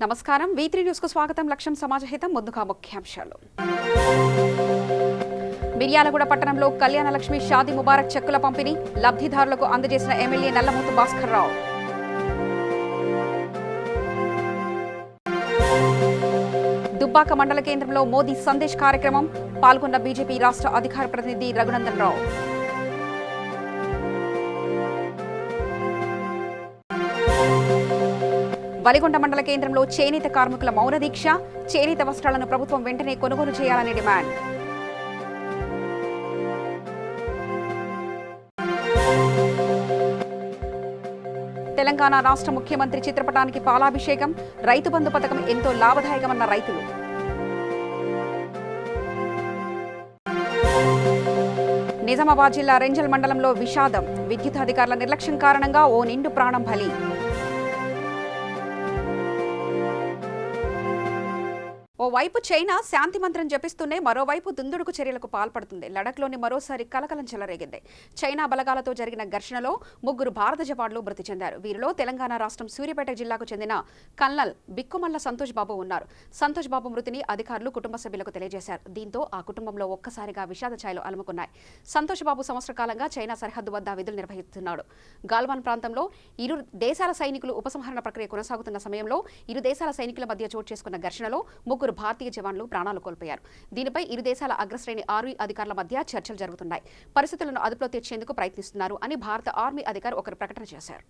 నమస్కారం V3 news కు స్వాగతం. లక్ష్యం సమాజహితం. ముందుగా ముఖ్యాంశాలు. మిర్యాలగూడ పట్టణంలో కళ్యాణ లక్ష్మి షాదీ ముబారక్ చెక్కుల పంపిణీ లబ్ధిదారులకు అందజేసిన ఎమ్మెల్యే నల్లమూతు భాస్కర్ రావు. దుబ్బాక మండల కేంద్రంలో మోదీ సందేశ్ కార్యక్రమం పాల్గొన్న బీజేపీ రాష్ట్ర అధికార ప్రతినిధి రఘునందన్ రావు. వలిగొండ మండల కేంద్రంలో చేనేత కార్మికుల మౌన దీక్ష చేనేత వస్త్రాలను ప్రభుత్వం వెంటనే కొనుగోలు చేయాలని డిమాండ్. తెలంగాణ రాష్ట్ర ముఖ్యమంత్రి చిత్రపటానికి పాలాభిషేకం రైతు బంధు పథకం ఎంతో లాభదాయకమన్న రైతులు. నిజామాబాద్ జిల్లా రెంజల్ మండలంలో విషాదం విద్యుత్ అధికారుల నిర్లక్ష్యం కారణంగా ఓ నిండు ప్రాణం బలి. ఓవైపు చైనా శాంతి మంత్రం జపిస్తూనే మరోవైపు దుందుడుకు చర్యలకు పాల్పడుతుంది. లడఖ్లోని మరోసారి కలకలం చెలరేగింది. చైనా బలగాలతో జరిగిన ఘర్షణలో 3 భారత జవాన్లు మృతి చెందారు. వీరిలో తెలంగాణ రాష్ట్రం సూర్యాపేట జిల్లాకు చెందిన కల్నల్ బిక్కుమల్ల సంతోష్ బాబు ఉన్నారు. సంతోష్ బాబు మృతిని అధికారులు కుటుంబ సభ్యులకు తెలియజేశారు. దీంతో ఆ కుటుంబంలో ఒక్కసారిగా విషాద ఛాయలు అలుముకున్నాయి. సంతోష్ బాబు సంవత్సర కాలంగా చైనా సరిహద్దు వద్ద విధులు నిర్వహిస్తున్నాడు. గాల్వాన్ ప్రాంతంలో ఇరు దేశాల సైనికులు ఉపసంహరణ ప్రక్రియ కొనసాగుతున్న సమయంలో ఇరు దేశాల సైనికుల మధ్య చోటు చేసుకున్న ఘర్షణలో 3 భారతీయ జవాన్లు ప్రాణాలు కోల్పోయారు. దీనిపై ఇరు దేశాల అగ్రశ్రేణి ఆర్మీ అధికారుల మధ్య చర్చలు జరుగుతున్నాయి. పరిస్థితులను అదుపులో తెచ్చేందుకు ప్రయత్నిస్తున్నారు అని భారత ఆర్మీ అధికారి ఒకరు ప్రకటన చేశారు.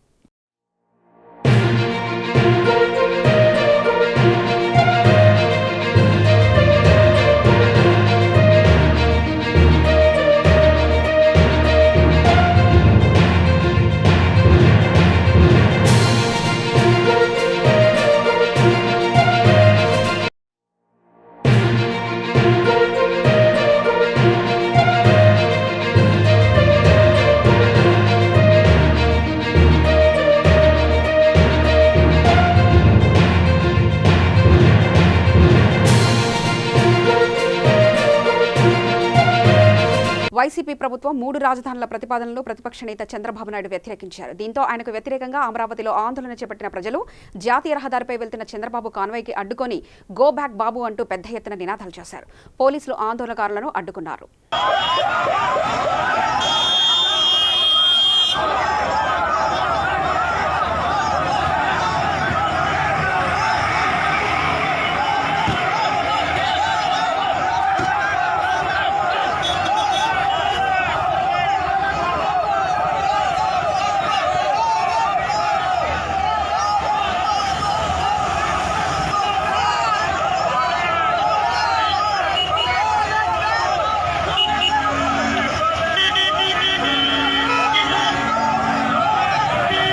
వైసీపీ ప్రభుత్వం 3 రాజధానుల ప్రతిపాదనలు ప్రతిపక్ష నేత చంద్రబాబు నాయుడు వ్యతిరేకించారు. దీంతో ఆయనకు వ్యతిరేకంగా అమరావతిలో ఆందోళన చేపట్టిన ప్రజలు జాతీయ రహదారిపై వెళ్తున్న చంద్రబాబు కాన్వాయ్కి అడ్డుకొని గో బ్యాక్ బాబు అంటూ పెద్ద ఎత్తున నినాదాలు చేశారు. పోలీసులు ఆందోళనకారులను అడ్డుకున్నారు.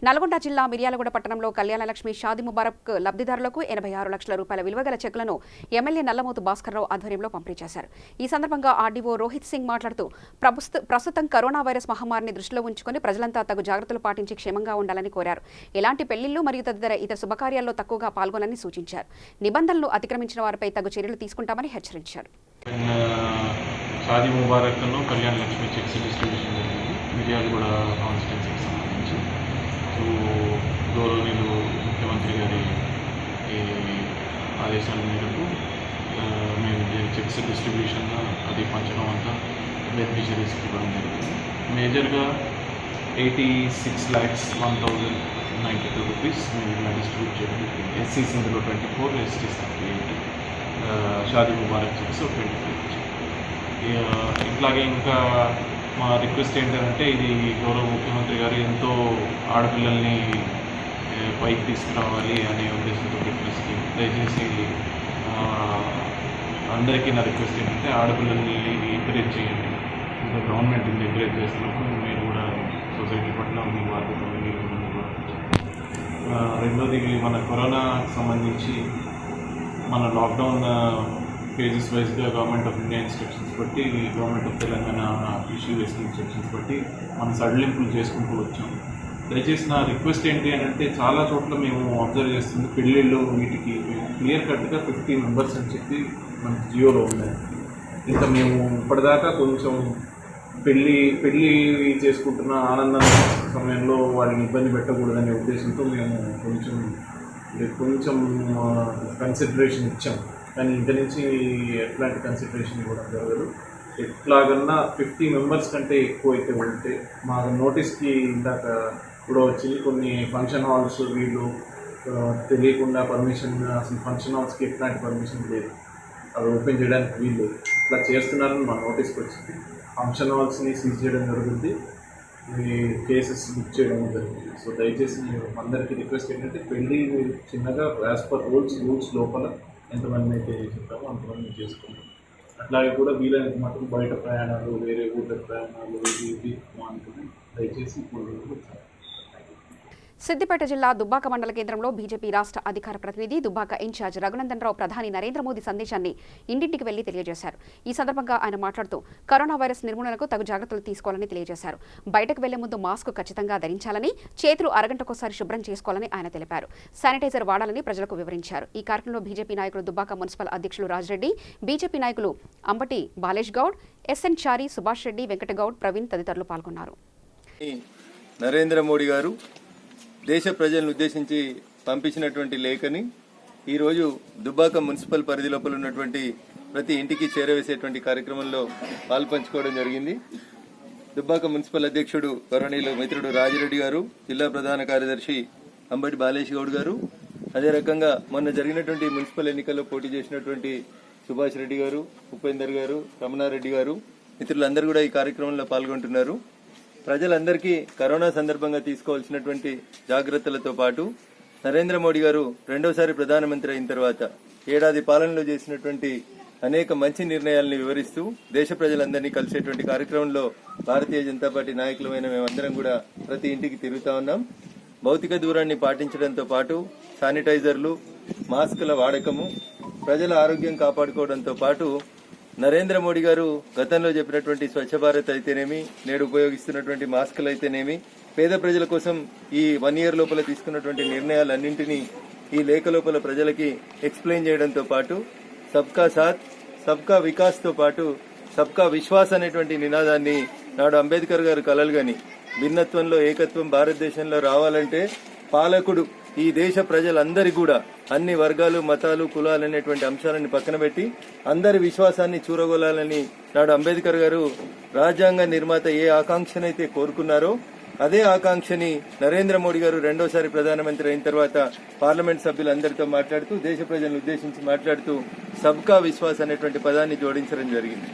నల్గొండ జిల్లా మిర్యాలగూడ పట్టణంలో కళ్యాణ లక్ష్మి షాదీ ముబారక్ లబ్ధిదారులకు 86 లక్షల రూపాయల విలువగల చెక్కులను ఎమ్మెల్యే నల్లమూతు భాస్కర్ రావు ఆధ్వర్యంలో పంపిణీ చేశారు. ఈ సందర్భంగా ఆర్డీఓ రోహిత్ సింగ్ మాట్లాడుతూ ప్రస్తుతం కరోనా వైరస్ మహమ్మారిని దృష్టిలో ఉంచుకొని ప్రజలంతా తగు జాగ్రత్తలు పాటించి క్షేమంగా ఉండాలని కోరారు. ఎలాంటి పెళ్లిళ్లు మరియు తదితర ఇతర శుభకార్యాల్లో తక్కువగా పాల్గొనాలని సూచించారు. నిబంధనలు అతిక్రమించిన వారిపై తగు చర్యలు తీసుకుంటామని హెచ్చరించారు. షాదీ ముబారక్ కళ్యాణ లక్ష్మి చెక్స్ డిస్ట్రిబ్యూషన్ జరిగింది మిర్యాలగూడ కాన్స్టిట్యున్సీకి సంబంధించి. గౌరవనీయులు ముఖ్యమంత్రి గారి ఆదేశాల మేరకు మేము చెక్స్ డిస్ట్రిబ్యూషన్ అది పంచడం అంతా బెనిఫిషరీస్కి ఇవ్వడం జరిగింది. మేజర్గా 86,01,092 రూపీస్ మేము ఇలా డిస్ట్రిబ్యూట్ చేయడం. ఎస్సీస్ ఇందులో 24, ఎస్టీస్ 38, షాదీ ముబారక్ చెక్స్ 25. ఇట్లాగే ఇంకా మా రిక్వెస్ట్ ఏంటంటే ఇది గౌరవ ముఖ్యమంత్రి గారు ఎంతో ఆడపిల్లల్ని పైకి తీసుకురావాలి అనే ఉద్దేశంతో పెట్టిన స్కీమ్. దయచేసి అందరికీ నా రిక్వెస్ట్ ఏంటంటే ఆడపిల్లల్ని ఎంకరేజ్ చేయండి. ఇంకా గవర్నమెంట్ ఎంకరేజ్ చేస్తున్నప్పుడు మీరు కూడా సొసైటీ పట్ల మీ బాధ్యత మీరు రెండోది మన కరోనాకి సంబంధించి మన లాక్డౌన్ ఫేజెస్ వైజ్గా గవర్నమెంట్ ఆఫ్ ఇండియా ఇన్స్ట్రక్షన్స్ బట్టి గవర్నమెంట్ ఆఫ్ తెలంగాణ ఇష్యూ చేసిన ఇన్స్ట్రక్షన్స్ బట్టి మనం సడలింపులు చేసుకుంటూ వచ్చాం. దయచేసి నా రిక్వెస్ట్ ఏంటి అని అంటే చాలా చోట్ల మేము అబ్జర్వ్ చేస్తుంది పెళ్ళిళ్ళు వీటికి క్లియర్ కట్గా 50 మెంబర్స్ అని చెప్పి మనకి జియోలో ఉన్నాయి. ఇంకా మేము ఇప్పటిదాకా కొంచెం పెళ్ళి చేసుకుంటున్న ఆనందం సమయంలో వాళ్ళని ఇబ్బంది పెట్టకూడదనే ఉద్దేశంతో మేము కొంచెం కొంచెం కన్సిడరేషన్ ఇచ్చాం, కానీ ఇంక నుంచి ఎట్లాంటి కన్సిడరేషన్ కూడా జరగదు. ఎట్లాగన్నా 50 మెంబర్స్ కంటే ఎక్కువ అయితే ఉంటే మా నోటీస్కి ఇందాక కూడా వచ్చింది. కొన్ని ఫంక్షన్ హాల్స్ వీళ్ళు తెలియకుండా పర్మిషన్, అసలు ఫంక్షన్ హాల్స్కి ఎట్లాంటి పర్మిషన్ లేదు, అవి ఓపెన్ చేయడానికి వీళ్ళు ఇట్లా చేస్తున్నారని మా నోటీస్కి వచ్చింది. ఫంక్షన్ హాల్స్ని సీజ్ చేయడం జరుగుతుంది, ఈ కేసెస్ బుక్ చేయడం జరుగుతుంది. సో దయచేసి అందరికీ రిక్వెస్ట్ ఏంటంటే పెళ్ళి మీరు చిన్నగా యాజ్ పర్ రూల్స్ లోపల ఎంతమంది అయితే చెప్పామో అంతమంది చేసుకుంటాం. అట్లాగే కూడా వీలైనంత మటుకు బయట ప్రయాణాలు, వేరే ఊళ్ళ ప్రయాణాలు ఇది మానుకుని దయచేసి ఇప్పుడు సిద్దిపేట జిల్లా దుబ్బాక మండల కేంద్రంలో బీజేపీ రాష్ట్ర అధికార ప్రతినిధి దుబ్బాక ఇన్ఛార్జ్ రఘునందన్ రావు ప్రధాని నరేంద్ర మోదీ సందేశాన్ని ఇంటింటికి వెళ్లి తెలియజేశారు. ఈ సందర్భంగా ఆయన మాట్లాడుతూ కరోనా వైరస్ నిర్మూలనకు తగు జాగ్రత్తలు తీసుకోవాలని తెలియజేశారు. బయటకు వెళ్లే ముందు మాస్క్ ఖచ్చితంగా ధరించాలని, చేతులు అరగంటకోసారి శుభ్రం చేసుకోవాలని ఆయన తెలిపారు. శానిటైజర్ వాడాలని ప్రజలకు వివరించారు. ఈ కార్యక్రమంలో బీజేపీ నాయకులు దుబ్బాక మున్సిపల్ అధ్యక్షులు రాజిరెడ్డి, బీజేపీ నాయకులు అంబటి బాలేష్ గౌడ్, ఎస్ఎన్ చారి, సుభాష్ రెడ్డి, వెంకటగౌడ్, ప్రవీణ్ తదితరులు పాల్గొన్నారు. నరేంద్ర మోడీ గారు దేశ ప్రజలను ఉద్దేశించి పంపించినటువంటి లేఖని ఈరోజు దుబ్బాక మున్సిపల్ పరిధి లోపల ఉన్నటువంటి ప్రతి ఇంటికి చేరవేసేటువంటి కార్యక్రమంలో పాల్పంచుకోవడం జరిగింది. దుబ్బాక మున్సిపల్ అధ్యక్షుడు గౌరవనీయులు మిత్రుడు రాజిరెడ్డి గారు, జిల్లా ప్రధాన కార్యదర్శి అంబటి బాలేష్ గౌడ్ గారు, అదే రకంగా మొన్న జరిగినటువంటి మున్సిపల్ ఎన్నికల్లో పోటీ చేసినటువంటి సుభాష్ రెడ్డి గారు, ఉపేందర్ గారు, రమణారెడ్డి గారు, మిత్రులందరూ కూడా ఈ కార్యక్రమంలో పాల్గొంటున్నారు. ప్రజలందరికీ కరోనా సందర్భంగా తీసుకోవాల్సినటువంటి జాగ్రత్తలతో పాటు నరేంద్ర మోడీ గారు రెండోసారి ప్రధానమంత్రి అయిన తర్వాత ఏడాది పాలనలో చేసినటువంటి అనేక మంచి నిర్ణయాలను వివరిస్తూ దేశ ప్రజలందరినీ కలిసేటువంటి కార్యక్రమంలో భారతీయ జనతా పార్టీ నాయకులమైన మేమందరం కూడా ప్రతి ఇంటికి తిరుగుతా ఉన్నాం. భౌతిక దూరాన్ని పాటించడంతో పాటు శానిటైజర్లు, మాస్కుల వాడకము, ప్రజల ఆరోగ్యం కాపాడుకోవడంతో పాటు నరేంద్ర మోడీ గారు గతంలో చెప్పినటువంటి స్వచ్ఛ భారత్ అయితేనేమి, నేడు ఉపయోగిస్తున్నటువంటి మాస్కులు అయితేనేమి, పేద ప్రజల కోసం ఈ 1 year లోపల తీసుకున్నటువంటి నిర్ణయాలన్నింటినీ ఈ లేఖ లోపల ప్రజలకి ఎక్స్ప్లెయిన్ చేయడంతో పాటు సబ్కా సాత్, సబ్కా వికాస్ తో పాటు సబ్కా విశ్వాస్ అనేటువంటి నినాదాన్ని నాడు అంబేద్కర్ గారు కలలుగని భిన్నత్వంలో ఏకత్వం భారతదేశంలో రావాలంటే పాలకుడు ఈ దేశ ప్రజలందరి కూడా అన్ని వర్గాలు, మతాలు, కులాలు అనేటువంటి అంశాలను పక్కన పెట్టి అందరి విశ్వాసాన్ని చూరగొలాలని నాడు అంబేద్కర్ గారు రాజ్యాంగ నిర్మాత ఏ ఆకాంక్షనైతే కోరుకున్నారో అదే ఆకాంక్షని నరేంద్ర మోడీ గారు రెండోసారి ప్రధానమంత్రి అయిన తర్వాత పార్లమెంట్ సభ్యులందరితో మాట్లాడుతూ దేశ ప్రజలను ఉద్దేశించి మాట్లాడుతూ సబ్కా విశ్వాస్ అనేటువంటి పదాన్ని జోడించడం జరిగింది.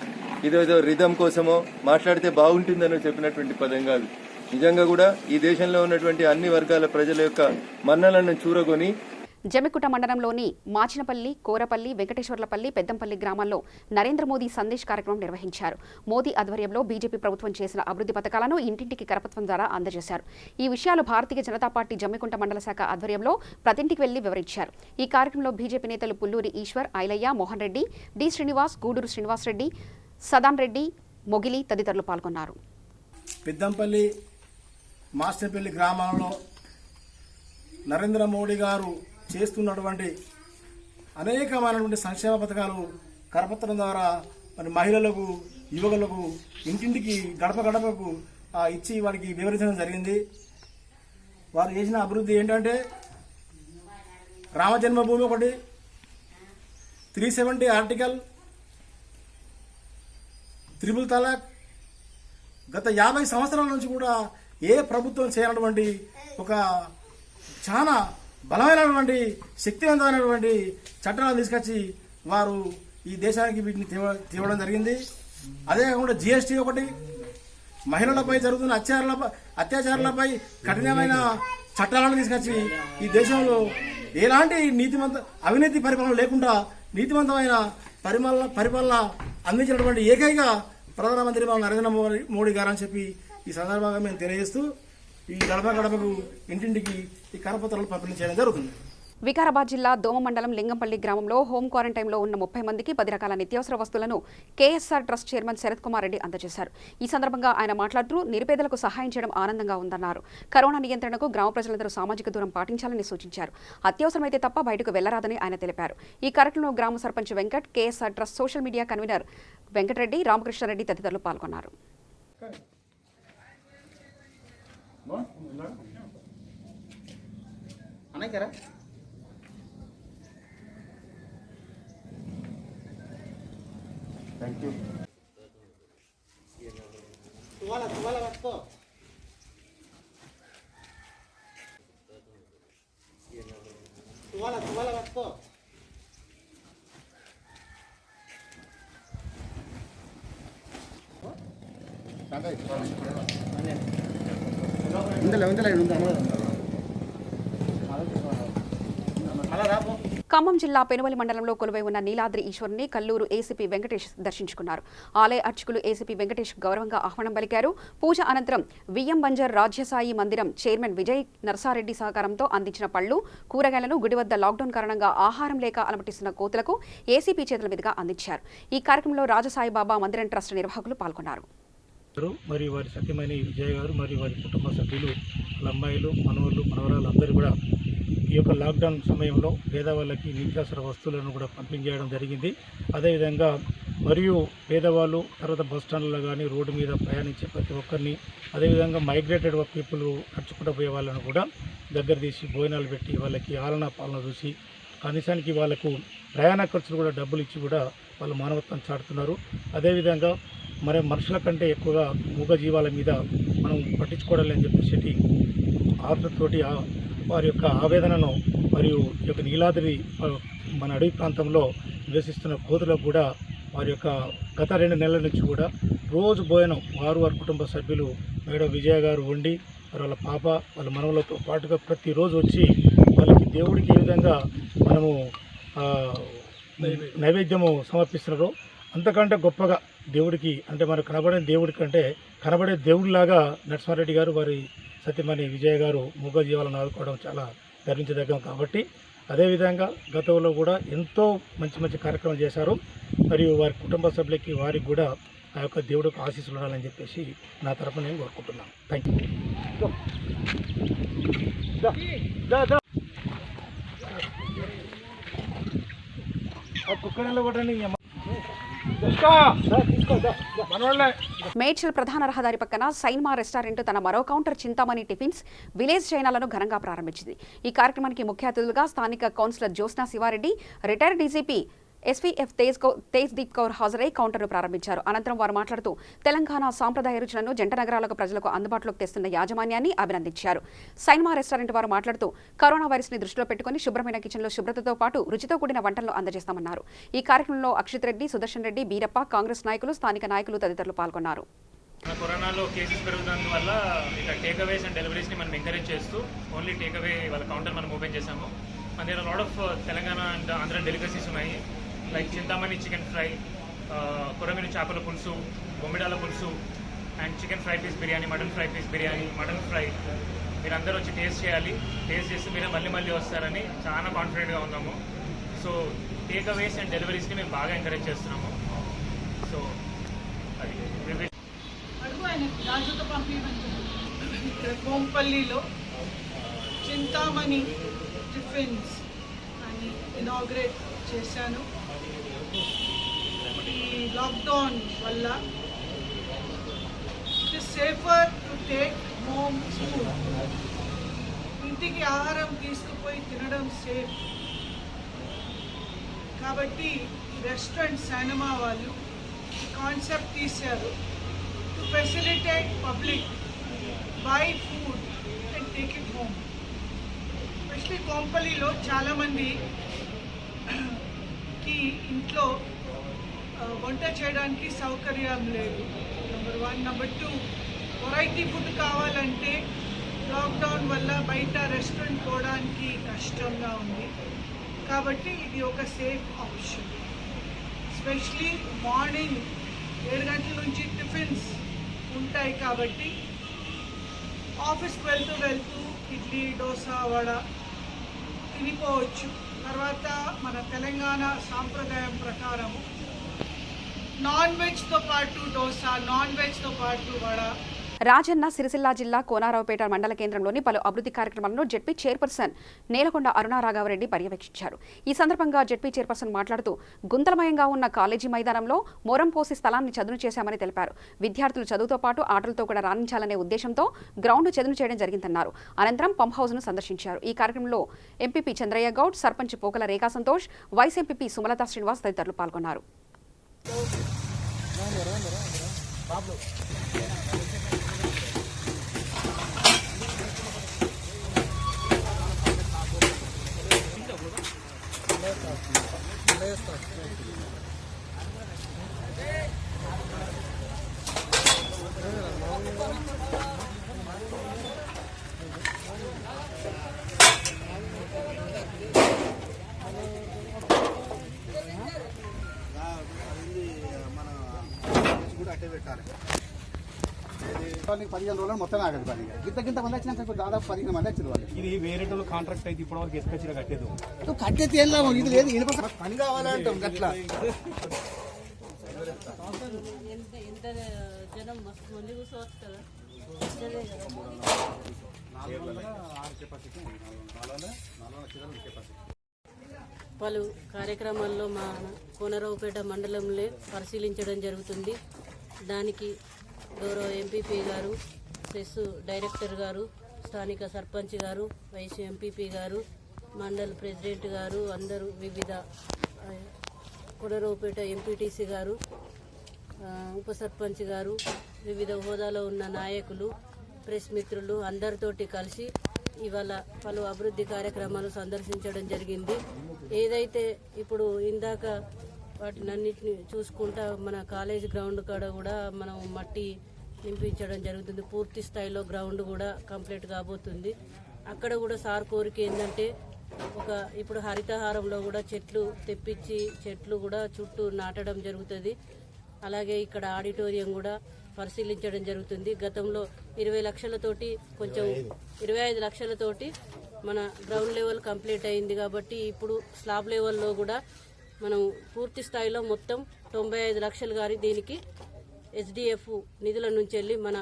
ఇదేదో రిధం కోసమో మాట్లాడితే బాగుంటుందనో చెప్పినటువంటి పదం కాదు. నిజంగా కూడా ఈ దేశంలో ఉన్నటువంటి అన్ని వర్గాల ప్రజల యొక్క మన్నలను చూరగొని జమ్మికుంట మండలంలోని మాచినపల్లి, కోరపల్లి, వెంకటేశ్వర్లపల్లి, పెద్దంపల్లి గ్రామాల్లో నరేంద్ర మోదీ సందేశ్ కార్యక్రమం నిర్వహించారు. మోదీ ఆధ్వర్యంలో బీజేపీ ప్రభుత్వం చేసిన అభివృద్ధి పథకాలను ఇంటింటికి కరపత్రం ద్వారా అందజేశారు. ఈ విషయాలు భారతీయ జనతా పార్టీ జమ్మికుంట మండల శాఖ ఆధ్వర్యంలో ప్రతింటికి వెళ్లి వివరించారు. ఈ కార్యక్రమంలో బీజేపీ నేతలు పుల్లూరి ఈశ్వర్, ఐలయ్య, మోహన్ రెడ్డి, డి శ్రీనివాస్, గూడూరు శ్రీనివాస్ రెడ్డి, సదాన్ రెడ్డి, మొగిలి తదితరులు పాల్గొన్నారు. పెద్దంపల్లి, మాస్టర్పల్లి గ్రామాలలో నరేంద్ర మోడీ గారు చేస్తున్నటువంటి అనేకమైనటువంటి సంక్షేమ పథకాలు కరపత్రం ద్వారా మరి మహిళలకు, యువకులకు ఇంటింటికి గడప గడపకు ఇచ్చి వారికి వివరించడం జరిగింది. వారు చేసిన అభివృద్ధి ఏంటంటే రామ జన్మభూమి ఒకటి, 370 ఆర్టికల్, త్రిపుల్ తలాక్, గత 50 సంవత్సరాల నుంచి కూడా ఏ ప్రభుత్వం చేయనటువంటి ఒక చాలా బలమైనటువంటి శక్తివంతమైనటువంటి చట్టాలను తీసుకొచ్చి వారు ఈ దేశానికి వీటిని తేవడం జరిగింది. అదే కాకుండా జిఎస్టీ ఒకటి, మహిళలపై జరుగుతున్న అత్యాచారాలపై కఠినమైన చట్టాలను తీసుకొచ్చి ఈ దేశంలో ఎలాంటి అవినీతి పరిపాలన లేకుండా నీతివంతమైన పరిపాలన అందించినటువంటి ఏకైక ప్రధానమంత్రి నరేంద్ర మోడీ గారు అని చెప్పి ఈ సందర్భంగా మేము తెలియజేస్తూ ఈ గడప గడపకు ఇంటింటికి ఈ కరపత్రాలు పంపిణీ చేయడం జరుగుతుంది. వికారాబాద్ జిల్లా దోమ మండలం లింగంపల్లి గ్రామంలో హోం క్వారంటైన్లో ఉన్న 30 మందికి 10 రకాల నిత్యావసర వస్తువులను KSR trust chairman Sharath Kumar Reddy అందజేశారు. ఈ సందర్భంగా ఆయన మాట్లాడుతూ నిరుపేదలకు సహాయం చేయడం ఆనందంగా ఉందన్నారు. కరోనా నియంత్రణకు గ్రామ ప్రజలందరూ సామాజిక దూరం పాటించాలని సూచించారు. అత్యవసరమైతే తప్ప బయటకు వెళ్లరాదని ఆయన తెలిపారు. ఈ కార్యక్రమంలో గ్రామ sarpanch Venkat, KSR trust social media convener Venkatareddy, Ramakrishnareddy తదితరులు పాల్గొన్నారు. Thank you. ఖమ్మం జిల్లా పెనువలి మండలంలో కొలువై ఉన్న నీలాద్రి ఈశ్వరుని కల్లూరు ఏసీపీ వెంకటేష్ దర్శించుకున్నారు. ఆలయ అర్చకులు ఏసీపీ వెంకటేష్ గౌరవంగా ఆహ్వానం పలికారు. పూజ అనంతరం వియ్యం బంజర్ రాజ్యసాయి మందిరం చైర్మన్ విజయ్ నరసారెడ్డి సహకారంతో అందించిన పళ్లు, కూరగాయలను గుడి వద్ద లాక్డౌన్ కారణంగా ఆహారం లేక అలమటిస్తున్న కోతులకు ఏసీపీ చేతుల మీదుగా అందించారు. ఈ కార్యక్రమంలో రాజసాయి బాబా మందిరం ట్రస్ట్ నిర్వాహకులు పాల్గొన్నారు. మరియు వారి సత్యమైన విజయ్ గారు మరియు వారి కుటుంబ సభ్యులు, వాళ్ళ అమ్మాయిలు, మనవళ్ళు, మనవరాలు అందరూ కూడా ఈ యొక్క లాక్డౌన్ సమయంలో పేదవాళ్ళకి నిత్యావసర వస్తువులను కూడా పంపించేయడం జరిగింది. అదేవిధంగా మరియు పేదవాళ్ళు తర్వాత బస్ స్టాండ్లో కానీ రోడ్డు మీద ప్రయాణించే ప్రతి ఒక్కరిని, అదేవిధంగా మైగ్రేటెడ్ పీపుల్ నడుచుకుంటూ పోయే వాళ్ళను కూడా దగ్గర తీసి భోజనాలు పెట్టి వాళ్ళకి ఆలనా పాలన చూసి కనీసానికి వాళ్ళకు ప్రయాణ ఖర్చులు కూడా డబ్బులు ఇచ్చి కూడా వాళ్ళు మానవత్వం చాటుతున్నారు. అదేవిధంగా మరి మనుషుల కంటే ఎక్కువగా మూగ జీవాల మీద మనం పట్టించుకోవడం అని చెప్పేసి ఆతృతోటి వారి యొక్క ఆవేదనను మరియు ఈ యొక్క నీలాద్రి మన అడవి ప్రాంతంలో నివసిస్తున్న కోతులకు కూడా వారి యొక్క గత 2 నెలల నుంచి కూడా రోజు భోజనం వారి కుటుంబ సభ్యులు మేడం విజయ గారు వండి వాళ్ళ పాప వాళ్ళ మనవలతో పాటుగా ప్రతిరోజు వచ్చి వాళ్ళకి దేవుడికి ఏ విధంగా మనము నైవేద్యము సమర్పిస్తున్నారో అంతకంటే గొప్పగా దేవుడికి అంటే మనకు కనబడే దేవుడి కంటే కనబడే దేవుడిలాగా నరసింహారెడ్డి గారు వారి సత్యమణి విజయ గారు మూగ జీవాలను ఆదుకోవడం చాలా గర్వించదగ్గం. కాబట్టి అదేవిధంగా గతంలో కూడా ఎంతో మంచి మంచి కార్యక్రమాలు చేశారు. మరియు వారి కుటుంబ సభ్యులకి వారికి కూడా ఆ యొక్క దేవుడికి ఆశీస్సులు ఉండాలని చెప్పేసి నా తరఫున నేను కోరుకుంటున్నాను. Thank you. కుక్కర్లో కూడా మేడ్చల్ ప్రధాన రహదారి పక్కన సైన్మా రెస్టారెంట్ తన మరో కౌంటర్ చింతామణి టిఫిన్స్ విలేజ్ చైనాలను ఘనంగా ప్రారంభించింది. ఈ కార్యక్రమానికి ముఖ్య అతిథులుగా స్థానిక councillor Jyotsna Sivareddy, retired DGP SVF Tejdeep Kaur హాజరై కౌంటర్ను ప్రారంభించారు. అనంతరం వారు మాట్లాడుతూ తెలంగాణ సాంప్రదాయ రుచులను జంట నగరాలకు ప్రజలకు అందుబాటులోకి తెస్తున్న యాజమాన్యాన్ని అభినందించారు. సైన్మా రెస్టారెంట్ వారు మాట్లాడుతూ కరోనా వైరస్ని దృష్టిలో పెట్టుకుని శుభ్రమైన కిచెన్లో శుభ్రతతో పాటు రుచితో కూడిన వంటలను అందజేస్తామన్నారు. ఈ కార్యక్రమంలో అక్షిత్ రెడ్డి, సుదర్శన్ రెడ్డి, బీరప్ప, కాంగ్రెస్ నాయకులు, స్థానిక నాయకులు తదితరులు పాల్గొన్నారు. కరోనాలో కేసెస్ పెరుగుతున్నందువల్ల ఇక టేక్ అవేస్ అండ్ డెలివరీస్ని మనం ఎంకరేజ్ చేస్తూ ఓన్లీ టేక్ అవే వాళ్ళ కౌంటర్ మనం ఓపెన్ చేసాము. మన దగ్గర lot of Telangana and Andhra delicacies ఉన్నాయి. లైక్ చింతామణి చికెన్ ఫ్రై, కొరమీను చేపల పులుసు, బొమ్మిడాల పులుసు and chicken fry piece biryani, mutton fry piece biryani, mutton fry. మీరందరూ వచ్చి టేస్ట్ చేయాలి. టేస్ట్ చేసి మీరే మళ్ళీ వస్తారని చాలా కాన్ఫిడెంట్గా ఉన్నాము. సో టేక్ అవేస్ అండ్ డెలివరీస్ని మేము బాగా ఎంకరేజ్ చేస్తున్నాము. సో అది రాజుతో పంపించమంటున్నాను. ఇక్కడ కోంపల్లిలో చింతామణి టిఫిన్స్ అని ఇనాగ్రేట్ చేశాను. ఈ లాక్డౌన్ వల్ల it is safer to take home food. ఇంటికి ఆహారం తీసుకుపోయి తినడం సేఫ్. కాబట్టి రెస్టారెంట్ సైనమా వాళ్ళు కాన్సెప్ట్ తీశారు to facilitate public buy food and take it home. Especially కోంపల్లిలో చాలామంది కి ఇంట్లో వంట చేయడానికి సౌకర్యం లేదు. నెంబర్ 1. నెంబర్ 2, వెరైటీ ఫుడ్ కావాలంటే లాక్డౌన్ వల్ల బయట రెస్టారెంట్ పోవడానికి కష్టంగా ఉంది. కాబట్టి ఇది ఒక సేఫ్ ఆప్షన్. ఎస్పెషలీ మార్నింగ్ 7 గంటల నుంచి టిఫిన్స్ ఉంటాయి కాబట్టి ఆఫీస్కి వెళ్తూ ఇడ్లీ, దోశ, వడ తినిపోవచ్చు. తర్వాత మన తెలంగాణ సాంప్రదాయం ప్రకారము నాన్ వెజ్తో పాటు దోశ, నాన్ వెజ్తో పాటు వడ. రాజన్న సిరిసిల్ల జిల్లా కోనారావుపేట మండల కేంద్రంలోని పలు అభివృద్ధి కార్యక్రమాలను జెడ్పీ చైర్పర్సన్ నేలకొండ అరుణారాఘవరెడ్డి పర్యవేక్షించారు. ఈ సందర్భంగా జెడ్పీ చైర్పర్సన్ మాట్లాడుతూ గుంతలమయంగా ఉన్న కాలేజీ మైదానంలో మోరం పోసి స్థలాన్ని చదును చేశామని తెలిపారు. విద్యార్థులు చదువుతో పాటు ఆటలతో కూడా రాణించాలనే ఉద్దేశంతో గ్రౌండ్ చదును చేయడం జరిగిందన్నారు. అనంతరం పంప్ హౌస్ను సందర్శించారు. ఈ కార్యక్రమంలో ఎంపీపీ చంద్రయ్య గౌడ్, సర్పంచ్ పోకల రేఖా సంతోష్, వైస్ ఎంపీపీ సుమలతా శ్రీనివాస్ తదితరులు పాల్గొన్నారు. వాళ్ళకి 15 రోజులు మొత్తం ఆగదు పని గింత మంది వచ్చినాక ఇప్పుడు దాదాపు 15 మంది వచ్చింది వాళ్ళు. ఇది వేరే కాంట్రాక్ట్ అయితే ఇప్పటి వరకు ఎత్తుకొచ్చిన కట్టేది కట్టేది ఏం లాభం ఇది లేదు ఇనుప పని కావాలంటాం గట్లా. ఎంత జనం మస్తు మంది కూర్చోవచ్చు కదా. పలు కార్యక్రమాల్లో మా కోనరావుపేట మండలంలో పరిశీలించడం జరుగుతుంది. దానికి గౌరవ ఎంపీపీ గారు, సెస్ డైరెక్టర్ గారు, స్థానిక సర్పంచ్ గారు, వైస్ ఎంపీపీ గారు, మండల్ ప్రెసిడెంట్ గారు, అందరూ వివిధ కోనరావుపేట ఎంపీటీసీ గారు, ఉప సర్పంచ్ గారు, వివిధ హోదాలో ఉన్న నాయకులు, ప్రెస్ మిత్రులు అందరితోటి కలిసి ఇవాళ పలు అభివృద్ధి కార్యక్రమాలు సందర్శించడం జరిగింది. ఏదైతే ఇప్పుడు ఇందాక వాటినన్నిటిని చూసుకుంటా మన కాలేజ్ గ్రౌండ్ కాడ కూడా మనం మట్టి నింపించడం జరుగుతుంది. పూర్తి స్థాయిలో గ్రౌండ్ కూడా కంప్లీట్ కాబోతుంది. అక్కడ కూడా సార్ కోరిక ఏంటంటే ఇప్పుడు హరితహారంలో కూడా చెట్లు తెప్పించి చెట్లు కూడా చుట్టూ నాటడం జరుగుతుంది. అలాగే ఇక్కడ ఆడిటోరియం కూడా పరిశీలించడం జరుగుతుంది. గతంలో 20 లక్షలతోటి కొంచెం 25 లక్షలతోటి మన గ్రౌండ్ లెవెల్ కంప్లీట్ అయింది కాబట్టి ఇప్పుడు స్లాబ్ లెవెల్లో కూడా మనం పూర్తి స్థాయిలో మొత్తం 95 లక్షలు గారి దీనికి SDF నిధుల నుంచి వెళ్ళి మన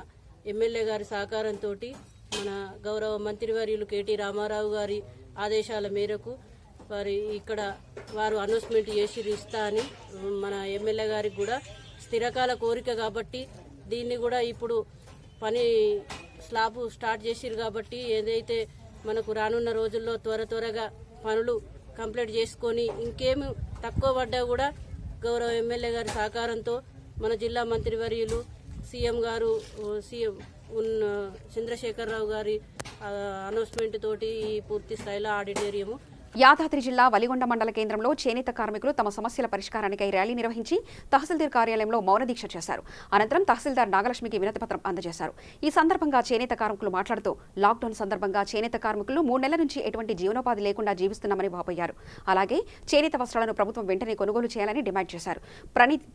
ఎమ్మెల్యే గారి సహకారంతో మన గౌరవ మంత్రివర్యులు KT రామారావు గారి ఆదేశాల మేరకు వారు అనౌన్స్మెంట్ చేసి ఇస్తా అని మన ఎమ్మెల్యే గారికి కూడా స్థిరకాల కోరిక కాబట్టి దీన్ని కూడా ఇప్పుడు పని స్లాబ్ స్టార్ట్ చేసిరు కాబట్టి ఏదైతే మనకు రానున్న రోజుల్లో త్వరగా పనులు కంప్లీట్ చేసుకొని ఇంకేమి తక్కువ పడ్డా కూడా గౌరవ ఎమ్మెల్యే గారి సహకారంతో మన జిల్లా మంత్రివర్యులు సీఎం గారు చంద్రశేఖరరావు గారి అనౌన్స్మెంట్ తోటి పూర్తి స్థాయిలో ఆడిటోరియము. యాదాద్రి జిల్లా వలిగొండ మండల కేంద్రంలో చేనేత కార్మికులు తమ సమస్యల పరిష్కారానికై ర్యాలీ నిర్వహించి తహసీల్దార్ కార్యాలయంలో మౌన దీక్ష చేశారు. అనంతరం తహసీల్దార్ నాగలక్ష్మికి వినతిపత్రం అందజేశారు. ఈ సందర్భంగా చేనేత కార్మికులు మాట్లాడుతూ లాక్డౌన్ సందర్భంగా చేనేత కార్మికులు 3 నెలల నుంచి ఎటువంటి జీవనోపాధి లేకుండా జీవిస్తున్నామని వాపోయారు. అలాగే చేనేత వస్త్రాలను ప్రభుత్వం వెంటనే కొనుగోలు చేయాలని డిమాండ్ చేశారు.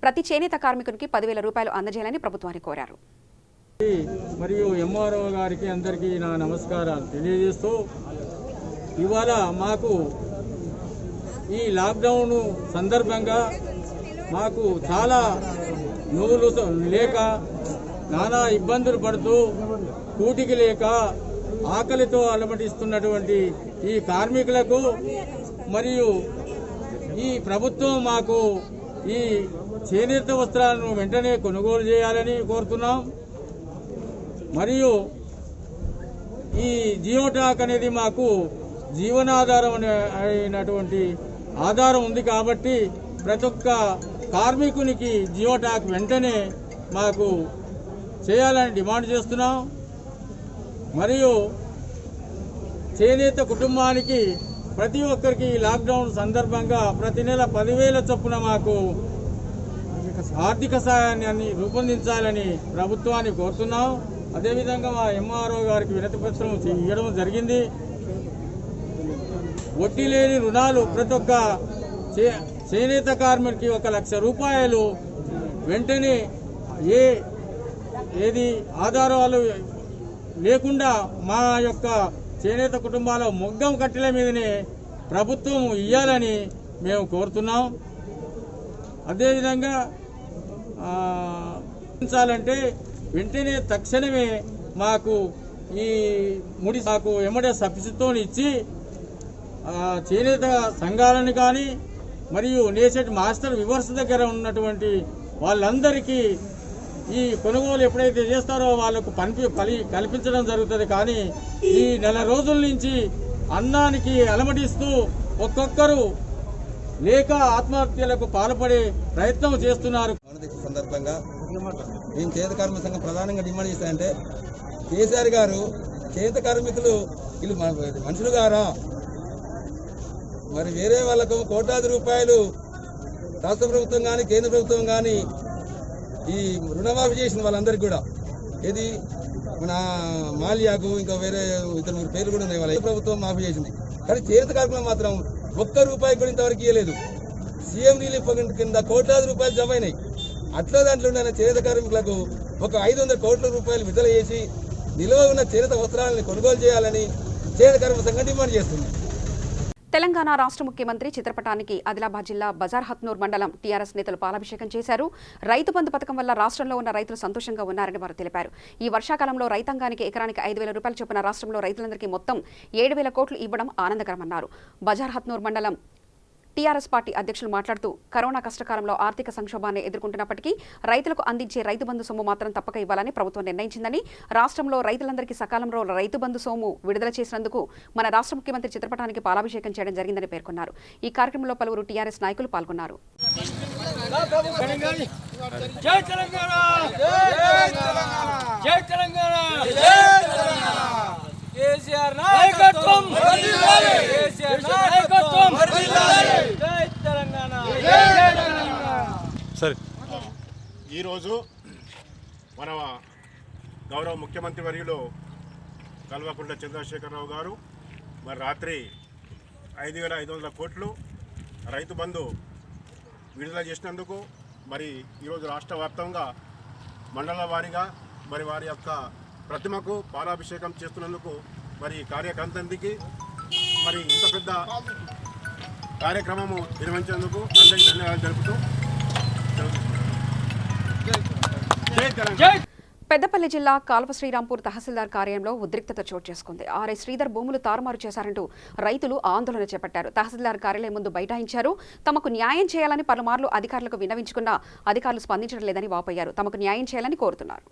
ప్రతి చేనేత కార్మికునికి 10,000 రూపాయలు అందజేయాలని ప్రభుత్వాన్ని కోరారు. మరియు ఎంఆర్ఓ గారికి అందరికీ నా నమస్కారాలు తెలియజేస్తూ ఇవాళ మాకు ఈ లాక్డౌన్ సందర్భంగా మాకు చాలా నూలు లేక నానా ఇబ్బందులు పడుతూ కూటికి లేక ఆకలితో అలమటిస్తున్నటువంటి ఈ కార్మికులకు మరియు ఈ ప్రభుత్వం మాకు ఈ చేనేత వస్త్రాలను వెంటనే కొనుగోలు చేయాలని కోరుతున్నాం. మరియు ఈ జియోటాక్ అనేది మాకు జీవనాధారం అయినటువంటి ఆధారం ఉంది కాబట్టి ప్రతి ఒక్క కార్మికునికి జియోటాక్ వెంటనే మాకు చేయాలని డిమాండ్ చేస్తున్నాం. మరియు చేనేత కుటుంబానికి ప్రతి ఒక్కరికి లాక్డౌన్ సందర్భంగా ప్రతి నెల 10,000 చొప్పున మాకు ఆర్థిక సహాయాన్ని రూపొందించాలని ప్రభుత్వాన్ని కోరుతున్నాం. అదేవిధంగా మా ఎంఆర్ఓ గారికి వినతిపత్రం ఇవ్వడం జరిగింది. వడ్డీ లేని రుణాలు ప్రతి ఒక్క చేనేత కార్మికుడికి 1 లక్ష రూపాయలు వెంటనే ఏది ఆధారాలు లేకుండా మా యొక్క చేనేత కుటుంబాల మొగ్గం కట్టెల మీదనే ప్రభుత్వం ఇవ్వాలని మేము కోరుతున్నాం. అదేవిధంగా అంటే వెంటనే తక్షణమే మాకు ఈ ముడి సాకు ఎమ్మడే సబ్సిడీతో ఇచ్చి చేనేత సంఘాలను కానీ మరియు నేసెట్ మాస్టర్ వివర్స్ దగ్గర ఉన్నటువంటి వాళ్ళందరికీ ఈ కొనుగోలు ఎప్పుడైతే చేస్తారో వాళ్ళకు కల్పించడం జరుగుతుంది. కానీ ఈ నెల రోజుల నుంచి అన్నానికి అలమటిస్తూ ఒక్కొక్కరు లేక ఆత్మహత్యలకు పాల్పడే ప్రయత్నం చేస్తున్నారు. సందర్భంగా మేము చేనేత కార్మిక సంఘం ప్రధానంగా డిమాండ్ చేస్తామంటే కేసీఆర్ గారు చేనేత కార్మికులు వీళ్ళు మనుషులు గారా? మరి వేరే వాళ్ళకు కోట్లాది రూపాయలు రాష్ట్ర ప్రభుత్వం కానీ కేంద్ర ప్రభుత్వం కానీ ఈ రుణమాఫీ చేసిన వాళ్ళందరికీ కూడా ఏది మన మాల్యాకు ఇంకా వేరే ఇతర పేర్లు కూడా ఉన్నాయి. వాళ్ళ ప్రభుత్వం మాఫీ చేసింది. కానీ చేనేత కార్మికులు మాత్రం ఒక్క రూపాయి కూడా ఇంతవరకు ఇవ్వలేదు. సీఎం రిలీఫ్ ఫండ్ కింద కోట్లాది రూపాయలు జమ అయినాయి. అట్లా దాంట్లో ఉన్న చేనేత కార్మికులకు ఒక 500 కోట్ల రూపాయలు విడుదల చేసి నిల్వ ఉన్న చేనేత వస్త్రాలను కొనుగోలు చేయాలని చేనేత కార్మిక సంఘం డిమాండ్ చేస్తుంది. తెలంగాణ రాష్ట్ర ముఖ్యమంత్రి చిత్రపటానికి ఆదిలాబాద్ జిల్లా బజార్ హత్నూర్ మండలం టీఆర్ఎస్ నేతలు పాలాభిషేకం చేశారు. రైతు బంధు పథకం వల్ల రాష్ట్రంలో ఉన్న రైతులు సంతోషంగా ఉన్నారని వారు తెలిపారు. ఈ వర్షాకాలంలో రైతాంగానికి ఎకరానికి 5,000 రూపాయలు చొప్పున రాష్ట్రంలో రైతులందరికీ మొత్తం 7,000 కోట్లు ఇవ్వడం ఆనందకరమన్నారు. బజార్ హత్నూర్ మండలం టీఆర్ఎస్ పార్టీ అధ్యక్షులు మాట్లాడుతూ కరోనా కష్టకాలంలో ఆర్థిక సంక్షోభాన్ని ఎదుర్కొంటున్నప్పటికీ రైతులకు అందించే రైతు బంధు సొమ్ము మాత్రం తప్పక ఇవ్వాలని ప్రభుత్వం నిర్ణయించిందని, రాష్ట్రంలో రైతులందరికీ సకాలంలో రైతు బంధు సొమ్ము విడుదల చేసినందుకు మన రాష్ట్ర ముఖ్యమంత్రి చిత్రపటానికి పాలాభిషేకం చేయడం జరిగిందని పేర్కొన్నారు. ఈ కార్యక్రమంలో పలువురు టీఆర్ఎస్ నాయకులు పాల్గొన్నారు. ఈరోజు మన గౌరవ ముఖ్యమంత్రి వర్యులు కల్వకుంట్ల చంద్రశేఖరరావు గారు మరి రాత్రి 5,500 కోట్లు రైతు బంధు విడుదల చేసినందుకు మరి ఈరోజు రాష్ట్ర వ్యాప్తంగా మండల వారీగా మరి వారి యొక్క ప్రతిమకు పాలాభిషేకం చేస్తున్నందుకు మరి కార్యకర్తలకి మరి ఇంత పెద్ద కార్యక్రమము నిర్వహించేందుకు అందరికీ ధన్యవాదాలు తెలుపుతూ పెద్దపల్లి జిల్లా కాల్వ శ్రీరాంపూర్ తహసీల్దార్ కార్యాలయంలో ఉద్రిక్తత చోటు చేసుకుంది. ఆర్ఐ శ్రీధర్ భూములు తారుమారు చేశారంటూ రైతులు ఆందోళన చేపట్టారు. తహసీల్దార్ కార్యాలయం ముందు బైఠాయించారు. తమకు న్యాయం చేయాలని పలుమార్లు అధికారులకు విన్నవించుకున్నా అధికారులు స్పందించడం లేదని వాపోయారు. తమకు న్యాయం చేయాలని కోరుతున్నారు.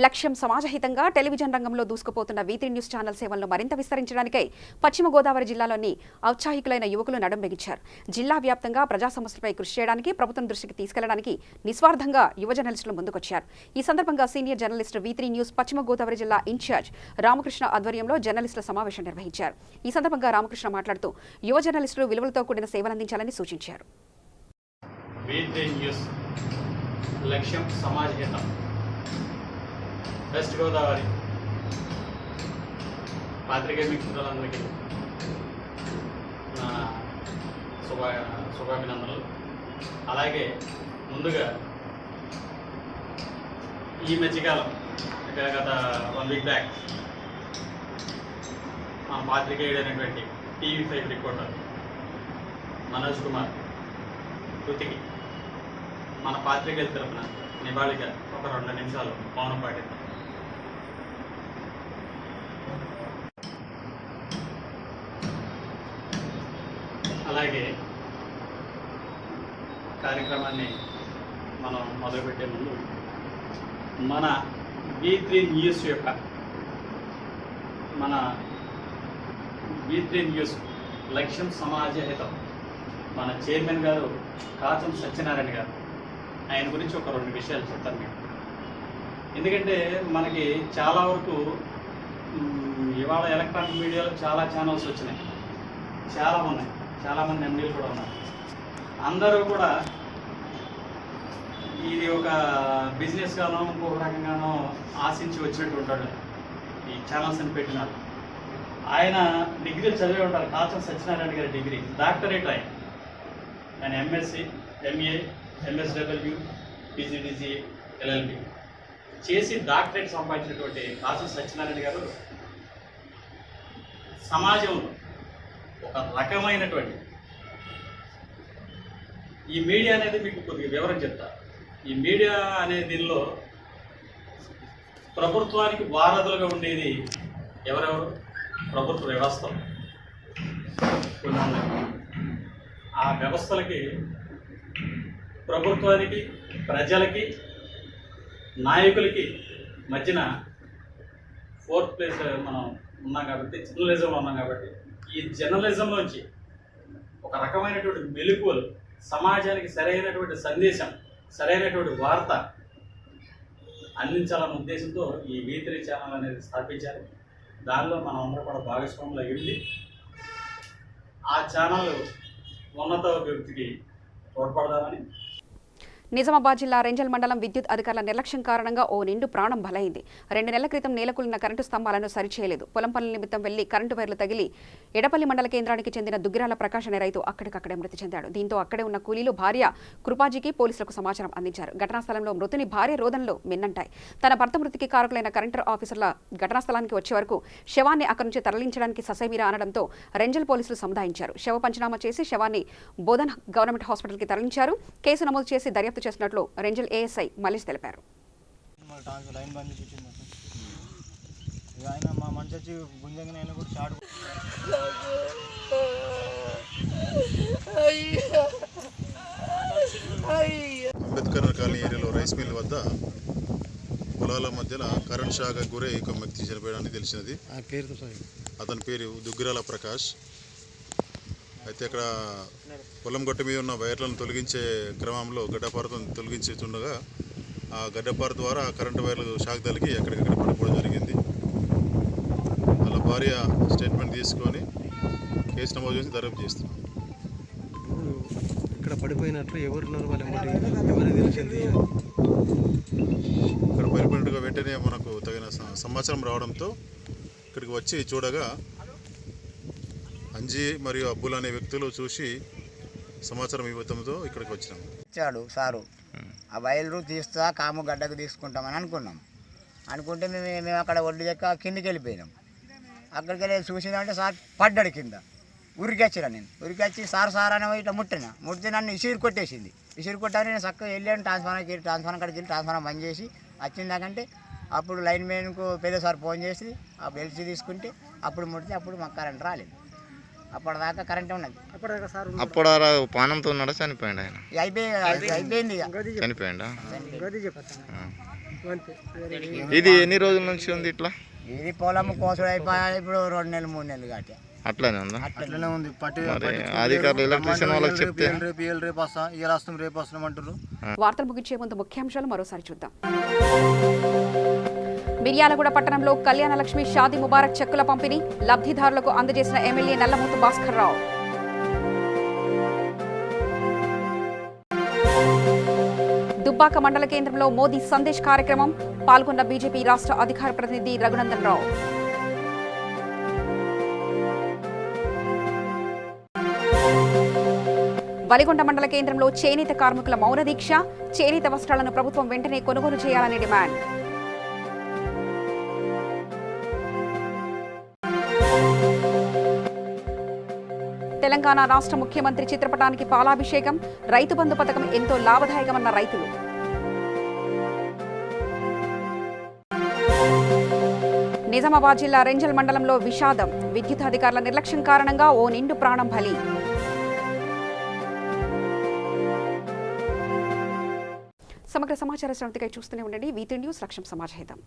లక్ష్యం సమాజహితంగా టెలివిజన్ రంగంలో దూసుకుపోతున్న V3 న్యూస్ ఛానల్ సేవలను మరింత విస్తరించడానికై పశ్చిమ గోదావరి జిల్లాలోని ఔత్సాహికులైన యువకులు నడుం బిగించారు. జిల్లా వ్యాప్తంగా ప్రజా సమస్యలపై కృషి చేయడానికి ప్రభుత్వం దృష్టికి తీసుకెళ్లడానికి నిస్వార్థంగా యువ జర్నలిస్టులు ముందుకొచ్చారు. ఈ సందర్భంగా సీనియర్ జర్నలిస్టు V3 న్యూస్ పశ్చిమ గోదావరి జిల్లా ఇన్ఛార్జ్ రామకృష్ణ ఆధ్వర్యంలో జర్నలిస్టుల సమావేశం నిర్వహించారు. ఈ సందర్భంగా రామకృష్ణ మాట్లాడుతూ యువ జర్నలిస్టులు విలువలతో కూడిన సేవలందించాలని సూచించారు. V3 న్యూస్ లక్ష్యం సమాజహితం. వెస్ట్ గోదావరి పాత్రికేయ మిత్రులందరికీ నా శుభాభినందనలు. అలాగే ముందుగా ఈ మధ్యకాలం గత 1 వీక్ బ్యాక్ మా పాత్రికేయుడైనటువంటి TV5 రిపోర్టర్ మనోజ్ కుమార్ కృతికి మన పాత్రికేయుల తరపున నివాళిగా ఒక 2 నిమిషాలు మౌనం పాటిద్దాం. అలాగే కార్యక్రమాన్ని మనం మొదలుపెట్టే ముందు మన V3 న్యూస్ లక్ష్యం సమాజహితం మన చైర్మన్ గారు కాచం సత్యనారాయణ గారు, ఆయన గురించి ఒక 2 విషయాలు చెప్తాను మీకు. ఎందుకంటే మనకి చాలా వరకు ఇవాళ ఎలక్ట్రానిక్ మీడియాలో చాలా ఛానల్స్ వచ్చినాయి, చాలా ఉన్నాయి, చాలామంది ఎండీలు కూడా ఉన్నారు. అందరూ కూడా ఇది ఒక బిజినెస్ గానో ఇంకొక రకంగానో ఆశించి వచ్చినట్టు ఉంటాడు ఈ ఛానల్స్ అని పెట్టినారు. ఆయన డిగ్రీలు చదివి ఉంటారు. కాచం సత్యనారాయణ గారి డిగ్రీ డాక్టరేట్ ఆయన MSc, MA, MSW, PGDC, LLB చేసి డాక్టరేట్ సంపాదించినటువంటి కాచం సత్యనారాయణ గారు సమాజంలో ఒక రకమైనటువంటి ఈ మీడియా అనేది మీకు కొద్దిగా వివరం చెప్తా. ఈ మీడియా అనే దీనిలో ప్రభుత్వానికి వారధులుగా ఉండేది ఎవరెవరు? ప్రభుత్వ వ్యవస్థలు కొన్ని ఉన్నాయి. ఆ వ్యవస్థలకి, ప్రభుత్వానికి, ప్రజలకి, నాయకులకి మధ్యన ఫోర్త్ ప్లేస్ మనం ఉన్నాం కాబట్టి, జర్నలిజంలో ఉన్నాం కాబట్టి, ఈ జర్నలిజంలోంచి ఒక రకమైనటువంటి మెలకువలు, సమాజానికి సరైనటువంటి సందేశం, సరైనటువంటి వార్త అందించాలన్న ఉద్దేశంతో ఈ V3 ఛానల్ అనేది స్థాపించారు. దానిలో మనం అందరూ కూడా భాగస్వాములు అయ్యింది. ఆ ఛానల్ ఉన్నత వ్యక్తికి తోడ్పడదామని. నిజామాబాద్ జిల్లా రెంజల్ మండలం విద్యుత్ అధికారుల నిర్లక్ష్యం కారణంగా ఓ నిండు ప్రాణం బలైంది. 2 నెలల క్రితం నేలకూలిన కరెంటు స్తంభాలను సరిచేయలేదు. పొలం పనుల నిమిత్తం వెళ్లి కరెంటు వైర్లు తగిలి ఎడపల్లి మండల కేంద్రానికి చెందిన దుగ్గిరాల ప్రకాష్ అనే రైతు అక్కడికక్కడే మృతి చెందాడు. దీంతో అక్కడే ఉన్న కూలీలు భార్య కృపాజీకి పోలీసులకు సమాచారం అందించారు. ఘటనా స్థలంలో మృతుని భార్య రోదనలు మిన్నంటాయి. తన భర్త మృతికి కారకులైన కరెంటు ఆఫీసర్ల ఘటనా స్థలానికి వచ్చే వరకు శవాన్ని అక్కడి నుంచి తరలించడానికి ససేమిరా అనడంతో రెంజల్ పోలీసులు సముదాయించారు. శవ పంచనామా చేసి శవాన్ని బోధన్ గవర్నమెంట్ హాస్పిటల్కి తరలించారు. కేసు నమోదు చేసి దర్యాప్తు చేసినట్లు రెంజల్ ఏఎస్ఐ మల్లేష్ తెలిపారు. లైన్ బంద్ కూర్చుంది ఆయన మా మనిషి వచ్చి గుంజంగానే ఆయన కూడా చాడు అంబేద్కర్ కాలనీ ఏరియాలో రైస్ మిల్ వద్ద పొలాల మధ్యలో కరెంట్ షాక్ గురై ఒక వ్యక్తి చనిపోయడానికి తెలిసినది. అతని పేరు దుగ్గిరాల ప్రకాష్. అయితే అక్కడ పొలం గట్టు మీద ఉన్న వైర్లను తొలగించే క్రమంలో గడ్డపారతో తొలగించుతుండగా ఆ గడ్డపార ద్వారా కరెంటు వైర్లు షాక్ తగిలి ఎక్కడికక్కడ పడిపోవడం జరిగింది. వాళ్ళ భార్య స్టేట్మెంట్ తీసుకొని కేసు నమోదు చేసి దర్యాప్తు చేస్తున్నాం. ఇక్కడ పడిపోయినట్లు ఎవరున్నారు, ఎవరు తెలిసింది? ఇక్కడ పడిపోయినట్టుగా వెంటనే మనకు తగిన సమాచారం రావడంతో ఇక్కడికి వచ్చి చూడగా అంజీ మరియు అబ్బుల్ అనే వ్యక్తులు చూసి సమాచారం ఇవ్వడంతో ఇక్కడికి వచ్చినాము. ఇచ్చాడు సారు, ఆ వైర్లు తీస్తా కాము గడ్డకు తీసుకుంటామని అనుకుంటే మేము అక్కడ ఒడ్డు దగ్గర కిందికి వెళ్ళిపోయినాం. అక్కడికి వెళ్ళి చూసిందంటే సార్ పడ్డాడు కింద. ఉరికొచ్చిన నేను ఉరికొచ్చి సార్ అని ఇట్లా ముట్టితే నన్ను ఇసురు కొట్టేసింది. ఇసురు కొట్టాలని నేను చక్కగా వెళ్ళాను ట్రాన్స్ఫార్మర్ కాడికి వెళ్ళి ట్రాన్స్ఫార్మర్ బంద్ చేసి వచ్చిందాకంటే అప్పుడు లైన్ మ్యాన్కు పెద్ద సార్ ఫోన్ చేసి ఆ బెల్ట్స్ తీసుకుంటే అప్పుడు ముడితే అప్పుడు మాకు కరెంట్ రాలేదు. అప్పటిదాకా కరెంట్ ఉన్నది. అప్పుడు పానంతో ఉన్నాడా చనిపోయింది? ఆయన అయిపోయింది చనిపోయిందా? ఇది ఎన్ని రోజుల నుంచి ఉంది ఇట్లా? ఇది పొలం కోసుడు అయిపోయి ఇప్పుడు 2 నెలలు 3 నెలలు కాటి అట్లానే ఉందా? అట్లనే ఉంది. అధికారులు ఎలక్ట్రీషియన్ వాళ్ళకి చెప్తే రేపు వస్తాం రేపు వస్తున్నాం అంటారు. వార్తలు ముగించే ముందు ముఖ్యాంశాలు మరోసారి చూద్దాం. మిర్యాలగూడ పట్టణంలో కళ్యాణలక్ష్మి షాదీ ముబారక్ చెక్కుల పంపిణీ లబ్ధిదారులకు అందజేసిన ఎమ్మెల్యే నల్లమూతు భాస్కర్ రావు. దుబ్బాక మండల కేంద్రంలో మోదీ సందేశ్ కార్యక్రమం పాల్గొన్న బీజేపీ రాష్ట్ర అధికార ప్రతినిధి రఘునందన్ రావు. వలిగొండ మండల కేంద్రంలో చేనేత కార్మికుల మౌన దీక్ష చేనేత వస్త్రాలను ప్రభుత్వం వెంటనే కొనుగోలు చేయాలని డిమాండ్. తెలంగాణ రాష్ట్ర ముఖ్యమంత్రి చిత్రపటానికి పాలాభిషేకం రైతు బంధు పథకం ఎంతో లాభదాయకమన్న రైతులు. నిజామాబాద్ జిల్లా రెంజల్ మండలంలో విషాదం విద్యుత్ అధికారుల నిర్లక్ష్యం కారణంగా ఓ నిండు ప్రాణం బలి. సమగ్ర సమాచార శ్రవంతికై చూస్తూనే ఉండండి V3 న్యూస్. లక్ష్యం సమాజహితం.